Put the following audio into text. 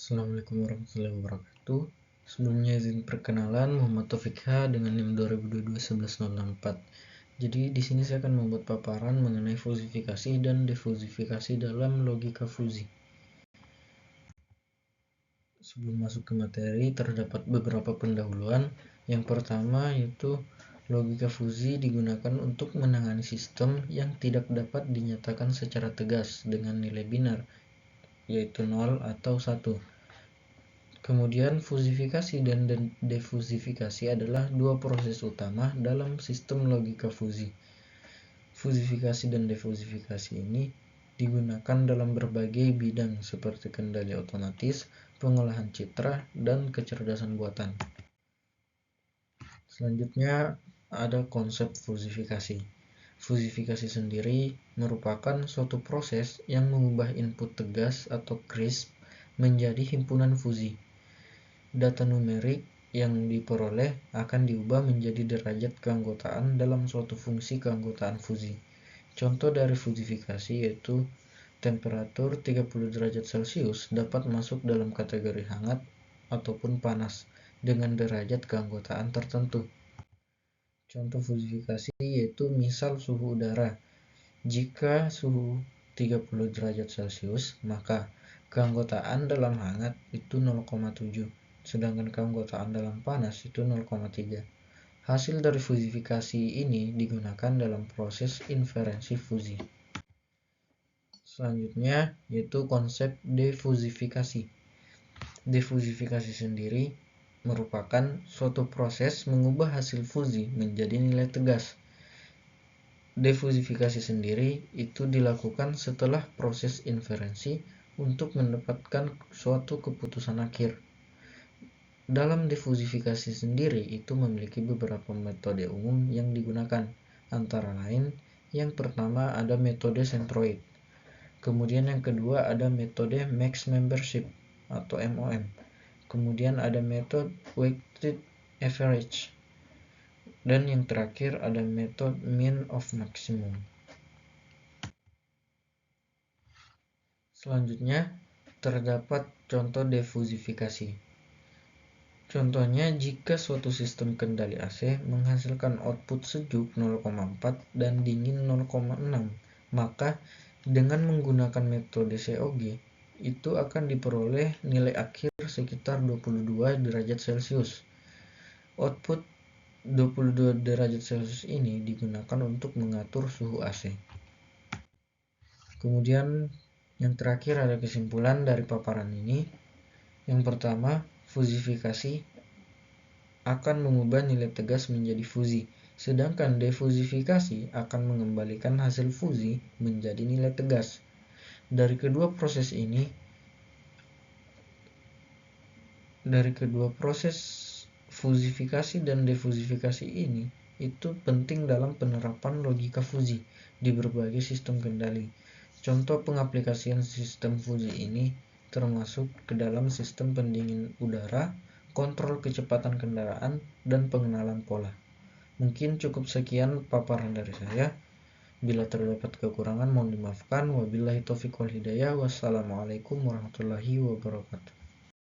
Assalamualaikum warahmatullahi wabarakatuh. Sebelumnya izin perkenalan, Muhammad Taufik H dengan NIM 2022-11064. Jadi di sini saya akan membuat paparan mengenai fusifikasi dan defusifikasi dalam logika fusi. Sebelum masuk ke materi, terdapat beberapa pendahuluan. Yang pertama yaitu logika fusi digunakan untuk menangani sistem yang tidak dapat dinyatakan secara tegas dengan nilai binar, yaitu 0 atau 1. Kemudian fusifikasi dan defusifikasi adalah dua proses utama dalam sistem logika fusi. Fusifikasi dan defusifikasi ini digunakan dalam berbagai bidang seperti kendali otomatis, pengolahan citra, dan kecerdasan buatan. Selanjutnya ada konsep fusifikasi. Fusifikasi sendiri merupakan suatu proses yang mengubah input tegas atau crisp menjadi himpunan fusi. Data numerik yang diperoleh akan diubah menjadi derajat keanggotaan dalam suatu fungsi keanggotaan fusi. Contoh dari fusifikasi yaitu temperatur 30 derajat Celcius dapat masuk dalam kategori hangat ataupun panas dengan derajat keanggotaan tertentu. Contoh fusifikasi yaitu misal suhu udara. Jika suhu 30 derajat Celcius, maka keanggotaan dalam hangat itu 0,7. Sedangkan keanggotaan dalam panas itu 0,3. Hasil dari fusifikasi ini digunakan dalam proses inferensi fusi. Selanjutnya yaitu konsep defusifikasi. Defusifikasi sendiri merupakan suatu proses mengubah hasil fusi menjadi nilai tegas. Defusifikasi sendiri itu dilakukan setelah proses inferensi untuk mendapatkan suatu keputusan akhir. Dalam defusifikasi sendiri itu memiliki beberapa metode umum yang digunakan, antara lain yang pertama ada metode centroid, kemudian yang kedua ada metode max membership atau MOM, kemudian ada metode weighted average, dan yang terakhir ada metode mean of maximum. Selanjutnya terdapat contoh defusifikasi. Contohnya, jika suatu sistem kendali AC menghasilkan output sejuk 0,4 dan dingin 0,6, maka dengan menggunakan metode COG, itu akan diperoleh nilai akhir sekitar 22 derajat Celcius. Output 22 derajat Celcius ini digunakan untuk mengatur suhu AC. Kemudian yang terakhir ada kesimpulan dari paparan ini. Yang pertama, fusifikasi akan mengubah nilai tegas menjadi fusi, sedangkan defusifikasi akan mengembalikan hasil fusi menjadi nilai tegas. Dari kedua proses fusifikasi dan defusifikasi ini itu penting dalam penerapan logika fusi di berbagai sistem kendali. Contoh pengaplikasian sistem fusi ini termasuk ke dalam sistem pendingin udara, kontrol kecepatan kendaraan, dan pengenalan pola. Mungkin cukup sekian paparan dari saya. Bila terdapat kekurangan mohon dimaafkan. Wabillahi taufiq wal hidayah. Wassalamualaikum warahmatullahi wabarakatuh.